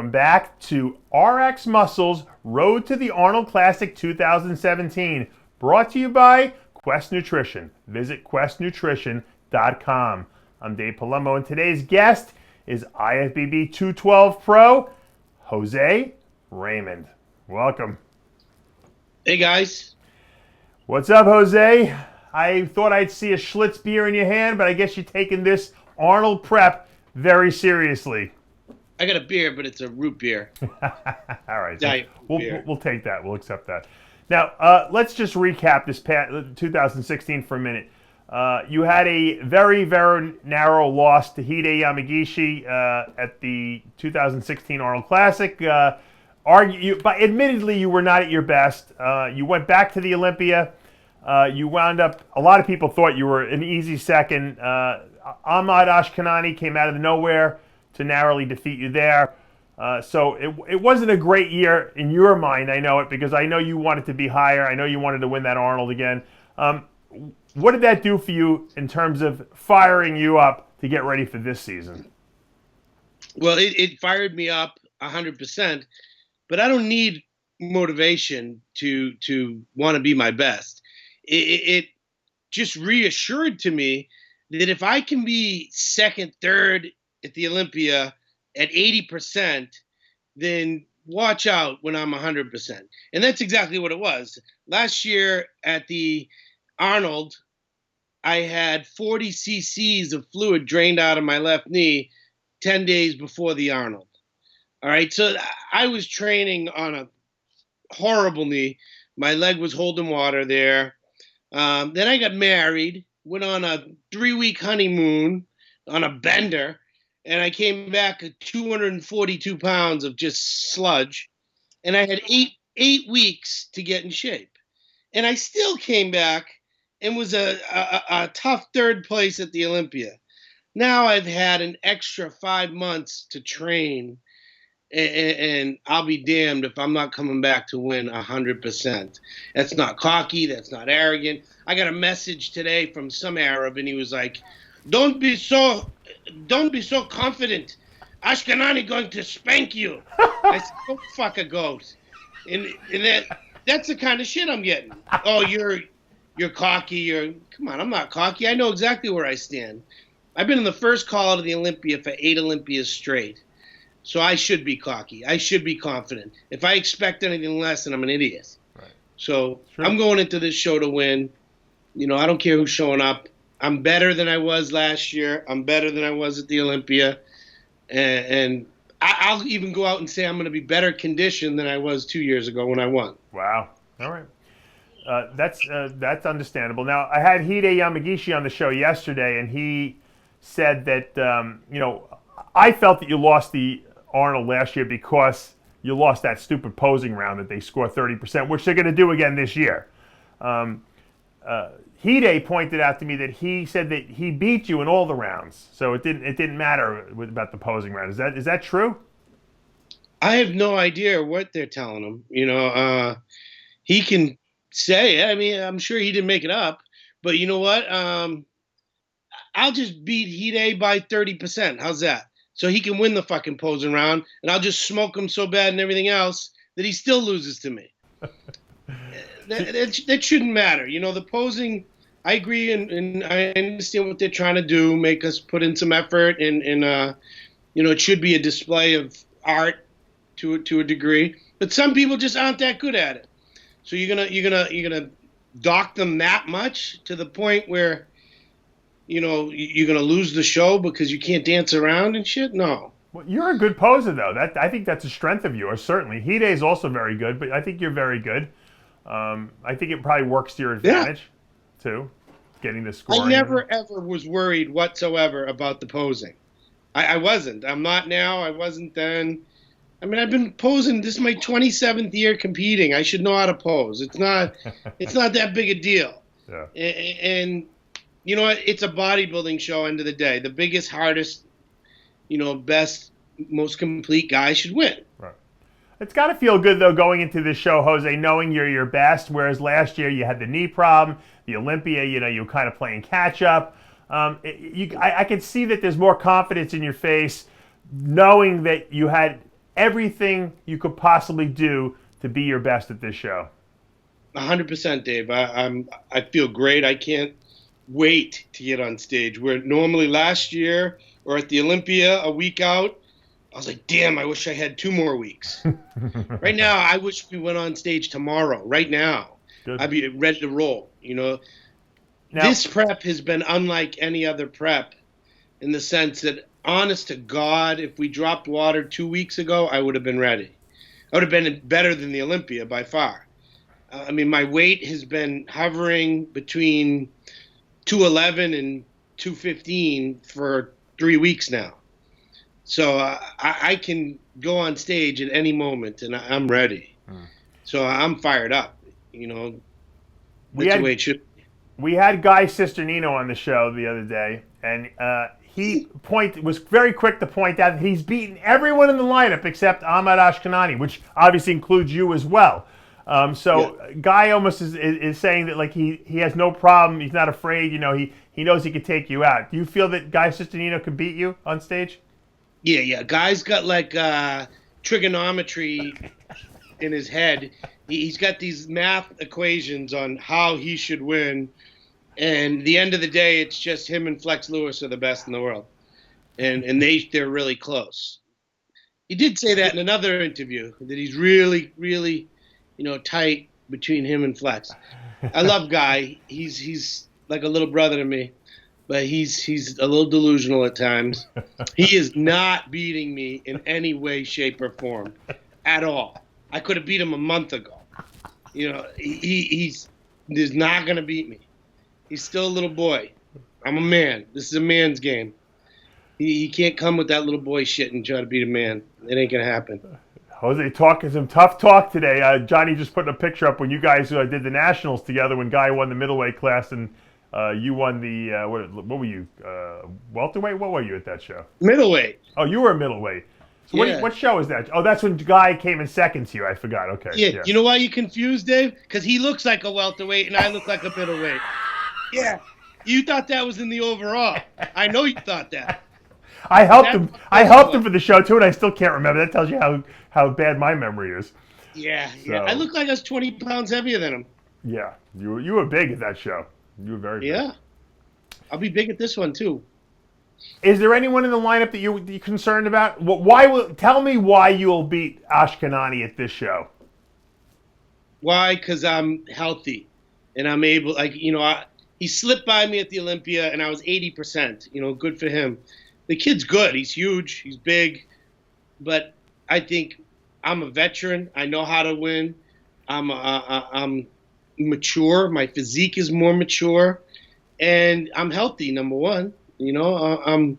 Welcome back to RXMuscle's Road to the Arnold Classic 2017, brought to you by Quest Nutrition. Visit questnutrition.com. I'm Dave Palumbo, and today's guest is IFBB 212 Pro, Jose Raymond. Welcome. Hey, guys. What's up, Jose? I thought I'd see a Schlitz beer in your hand, but I guess you're taking this Arnold prep very seriously. I got a beer, but it's a root beer. All right. So we'll take that. We'll accept that. Now, let's just recap this 2016 for a minute. You had a very, very narrow loss to Hidetada Yamagishi at the 2016 Arnold Classic. But admittedly, you were not at your best. You went back to the Olympia. You wound up, a lot of people thought you were an easy second. Ahmad Ashkanani came out of nowhere to narrowly defeat you there. So it wasn't a great year in your mind, I know it, because I know you wanted to be higher. I know you wanted to win that Arnold again. What did that do for you in terms of firing you up to get ready for this season? Well, it fired me up 100%, but I don't need motivation to want to be my best. It just reassured to me that if I can be second, third at the Olympia at 80%, then watch out when I'm 100%. And that's exactly what it was. Last year at the Arnold, I had 40 cc's of fluid drained out of my left knee 10 days before the Arnold. All right, so I was training on a horrible knee. My leg was holding water there. Then I got married, went on a 3-week honeymoon on a bender, and I came back at 242 pounds of just sludge, and I had eight weeks to get in shape. And I still came back and was a tough third place at the Olympia. Now I've had an extra 5 months to train, and I'll be damned if I'm not coming back to win 100%. That's not cocky. That's not arrogant. I got a message today from some Arab, and he was like, Don't be so confident. Ashkenani going to spank you. I said, "Go fuck a goat." And that's the kind of shit I'm getting. Oh, you're cocky. Come on, I'm not cocky. I know exactly where I stand. I've been in the first call to the Olympia for 8 Olympias straight. So I should be cocky. I should be confident. If I expect anything less, then I'm an idiot. Right. So sure. I'm going into this show to win. You know, I don't care who's showing up. I'm better than I was last year. I'm better than I was at the Olympia. And I'll even go out and say I'm going to be better conditioned than I was 2 years ago when I won. Wow. All right. That's understandable. Now, I had Hidetada Yamagishi on the show yesterday, and he said that, I felt that you lost the Arnold last year because you lost that stupid posing round that they score 30%, which they're going to do again this year. Hide pointed out to me that he said that he beat you in all the rounds, so it didn't matter about the posing round. Is that true? I have no idea what they're telling him. He can say it. I mean, I'm sure he didn't make it up, but you know what? I'll just beat Hide by 30%. How's that? So he can win the fucking posing round, and I'll just smoke him so bad and everything else that he still loses to me. that shouldn't matter. The posing, I agree, and I understand what they're trying to do, make us put in some effort, and it should be a display of art to a degree. But some people just aren't that good at it. So you're gonna dock them that much to the point where you're going to lose the show because you can't dance around and shit? No. Well, you're a good poser, though. I think that's a strength of yours, certainly. Hide is also very good, but I think you're very good. I think it probably works to your advantage, too, getting the scoring. I never, ever was worried whatsoever about the posing. I wasn't. I'm not now. I wasn't then. I mean, I've been posing. This is my 27th year competing. I should know how to pose. It's not that big a deal. Yeah. And you know what? It's a bodybuilding show, end of the day. The biggest, hardest, best, most complete guy should win. Right. It's got to feel good, though, going into this show, Jose, knowing you're your best, whereas last year you had the knee problem, the Olympia, you were kind of playing catch-up. I can see that there's more confidence in your face knowing that you had everything you could possibly do to be your best at this show. 100%, Dave. I feel great. I can't wait to get on stage. Where normally last year or at the Olympia a week out, I was like, damn, I wish I had 2 more weeks. Right now, I wish we went on stage tomorrow. Right now, Good. I'd be ready to roll. Now, this prep has been unlike any other prep in the sense that, honest to God, if we dropped water 2 weeks ago, I would have been ready. I would have been better than the Olympia by far. My weight has been hovering between 211 and 215 for 3 weeks now. So I can go on stage at any moment, and I'm ready. So I'm fired up. That's the way it should be. We had Guy Cisternino on the show the other day, and he was very quick to point out that he's beaten everyone in the lineup except Ahmad Ashkenani, which obviously includes you as well. Guy almost is saying that like he has no problem, he's not afraid, he knows he could take you out. Do you feel that Guy Cisternino could beat you on stage? Yeah. Guy's got like trigonometry in his head. He's got these math equations on how he should win. And at the end of the day, it's just him and Flex Lewis are the best in the world. And they're really close. He did say that in another interview, that he's really, really, tight between him and Flex. I love Guy. He's like a little brother to me. But he's a little delusional at times. He is not beating me in any way, shape, or form at all. I could have beat him a month ago. He's not going to beat me. He's still a little boy. I'm a man. This is a man's game. He can't come with that little boy shit and try to beat a man. It ain't going to happen. Jose talking some tough talk today. Johnny just put a picture up when you guys did the nationals together when Guy won the middleweight class and you won the, what were you, welterweight? What were you at that show? Middleweight. Oh, you were a middleweight. So what show is that? Oh, that's when Guy came in second to you. I forgot. Okay. Yeah. You know why you confused, Dave? Because he looks like a welterweight and I look like a middleweight. Yeah. You thought that was in the overall. I know you thought that. I helped him for the show, too, and I still can't remember. That tells you how bad my memory is. Yeah. I look like I was 20 pounds heavier than him. Yeah. You were big at that show. You were very big. Yeah. I'll be big at this one, too. Is there anyone in the lineup that you're concerned about? Tell me why you'll beat Ashkenani at this show. Why? Because I'm healthy, and I'm able. He slipped by me at the Olympia, and I was 80%. Good for him. The kid's good. He's huge. He's big, but I think I'm a veteran. I know how to win. I'm mature. My physique is more mature, and I'm healthy. Number one. I'm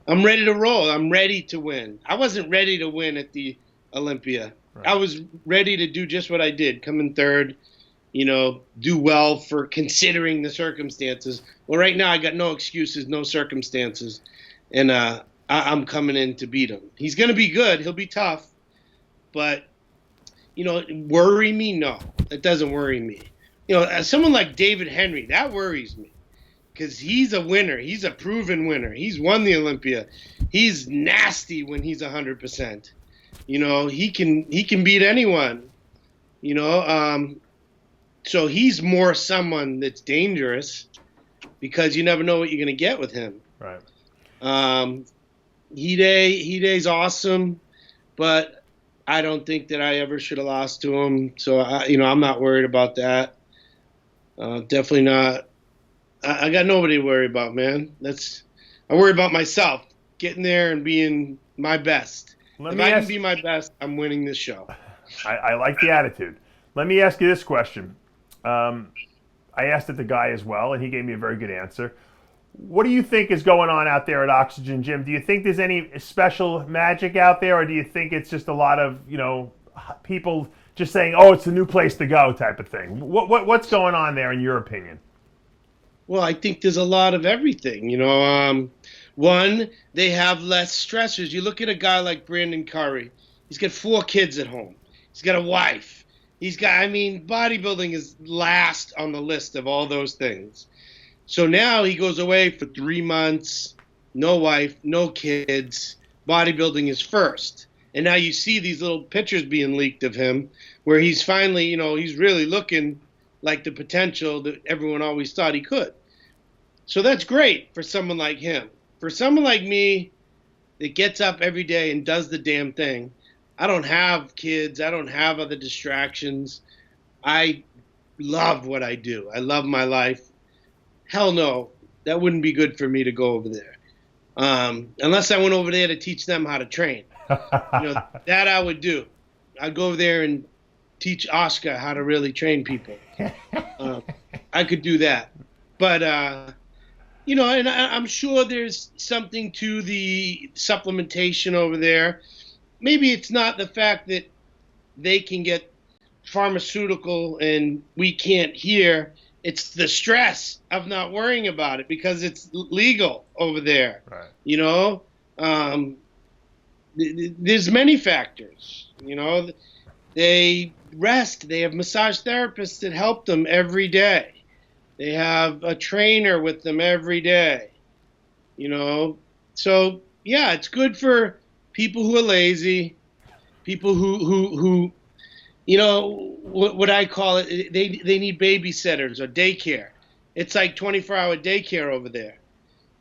ready to roll. I'm ready to win. I wasn't ready to win at the Olympia. Right. I was ready to do just what I did, come in third, do well for considering the circumstances. Well, right now I got no excuses, no circumstances, and I'm coming in to beat him. He's going to be good. He'll be tough, but, worry me? No, it doesn't worry me. Someone like David Henry, that worries me. Because he's a winner. He's a proven winner. He's won the Olympia. He's nasty when he's 100%. He can beat anyone. So he's more someone that's dangerous because you never know what you're going to get with him. Right. Hidey's awesome, but I don't think that I ever should have lost to him. So I'm not worried about that. Definitely not. I got nobody to worry about, man. I worry about myself, getting there and being my best. If I can be my best, I'm winning this show. I like the attitude. Let me ask you this question. I asked it to Guy as well, and he gave me a very good answer. What do you think is going on out there at Oxygen Gym? Do you think there's any special magic out there, or do you think it's just a lot of, people just saying, oh, it's a new place to go type of thing? What's going on there in your opinion? Well, I think there's a lot of everything. One, they have less stressors. You look at a guy like Brandon Curry. He's got 4 kids at home. He's got a wife. Bodybuilding is last on the list of all those things. So now he goes away for 3 months, no wife, no kids. Bodybuilding is first. And now you see these little pictures being leaked of him where he's finally, you know, he's really looking like the potential that everyone always thought he could. So that's great for someone like him. For someone like me that gets up every day and does the damn thing, I don't have kids. I don't have other distractions. I love what I do. I love my life. Hell no, that wouldn't be good for me to go over there. Unless I went over there to teach them how to train. You know, that I would do. I'd go over there and teach Oscar how to really train people. I could do that. But, you know, and I'm sure there's something to the supplementation over there. Maybe it's not the fact that they can get pharmaceutical and we can't here. It's the stress of not worrying about it because it's legal over there. Right. You know, there's many factors. You know, they rest. They have massage therapists that help them every day. They have a trainer with them every day. You know, so yeah, it's good for people who are lazy, people who you know, what I call it, they need babysitters or daycare. It's like 24-hour daycare over there.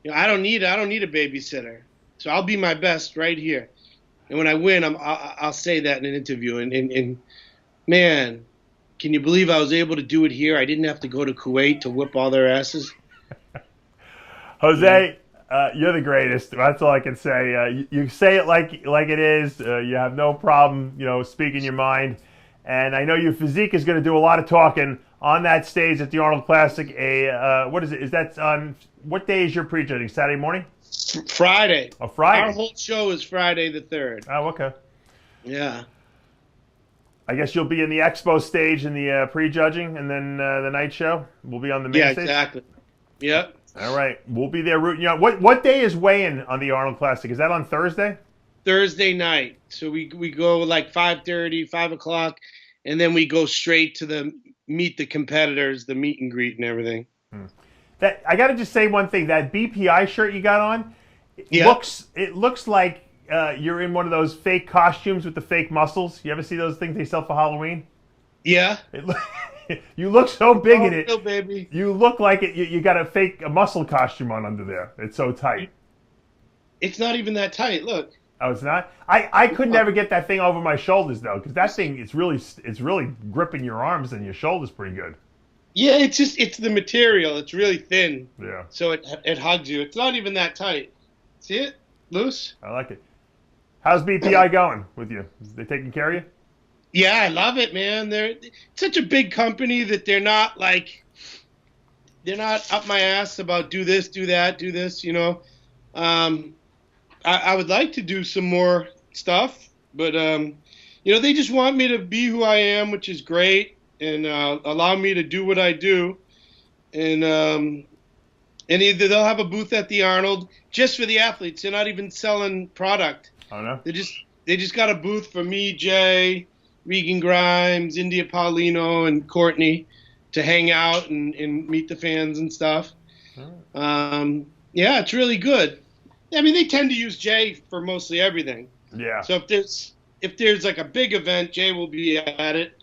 You know, I don't need a babysitter, so I'll be my best right here. And when I win, I'll say that in an interview. And man, can you believe I was able to do it here? I didn't have to go to Kuwait to whip all their asses. Jose, you're the greatest. That's all I can say. You say it like it is. You have no problem, you know, speaking your mind. And I know your physique is going to do a lot of talking on that stage at the Arnold Classic. What is it? Is that on what day is your prejudging? Saturday morning? Friday. Oh, Friday. Our whole show is Friday the 3rd. Oh, okay. Yeah. I guess you'll be in the expo stage in the prejudging, and then the night show will be on the main stage? Yeah, exactly. Yep. All right. We'll be there rooting you on. What day is weigh-in on the Arnold Classic? Is that on Thursday? Thursday night. So we go like 5:30, 5 o'clock, and then we go straight to meet the competitors, the meet and greet and everything. That I got to just say one thing. That BPI shirt you got on, it looks like you're in one of those fake costumes with the fake muscles. You ever see those things they sell for Halloween? Yeah. You look so big in it. Real, baby. You look like it. You got a muscle costume on under there. It's so tight. It's not even that tight. Look. Oh, it's not. I could never get that thing over my shoulders though, because that thing it's really gripping your arms and your shoulders pretty good. Yeah, it's the material. It's really thin. Yeah. So it hugs you. It's not even that tight. See it? Loose? I like it. How's BPI going with you? Is they taking care of you? Yeah, I love it, man. They're such a big company that they're not up my ass about do this, do that, do this, you know. I would like to do some more stuff, but you know, they just want me to be who I am, which is great, and allow me to do what I do. And either they'll have a booth at the Arnold just for the athletes. They're not even selling product. Oh no. They just got a booth for me, Jay, Regan Grimes, India Paulino, and Courtney to hang out and meet the fans and stuff. Yeah, it's really good. I mean, they tend to use Jay for mostly everything. Yeah. So if there's like a big event, Jay will be at it,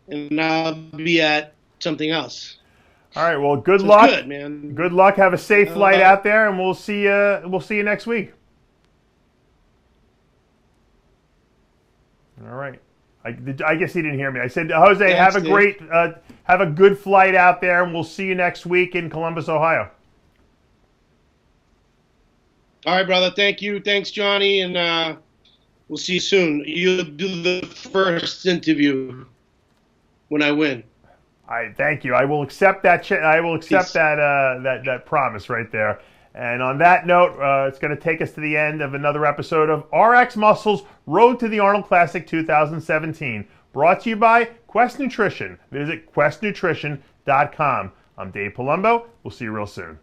and I'll be at something else. All right. Well, good luck. Good, man. Good luck. Have a safe flight out there, and we'll see you. We'll see you next week. All right. I guess he didn't hear me. I said, Jose, Thanks, have a good flight out there, and we'll see you next week in Columbus, Ohio. All right, brother. Thank you. Thanks, Johnny, and we'll see you soon. You'll do the first interview when I win. Thank you. I will accept that. I will accept Peace. that promise right there. And on that note, it's going to take us to the end of another episode of RXMuscle's Road to the Arnold Classic 2017, brought to you by Quest Nutrition. Visit questnutrition.com. I'm Dave Palumbo. We'll see you real soon.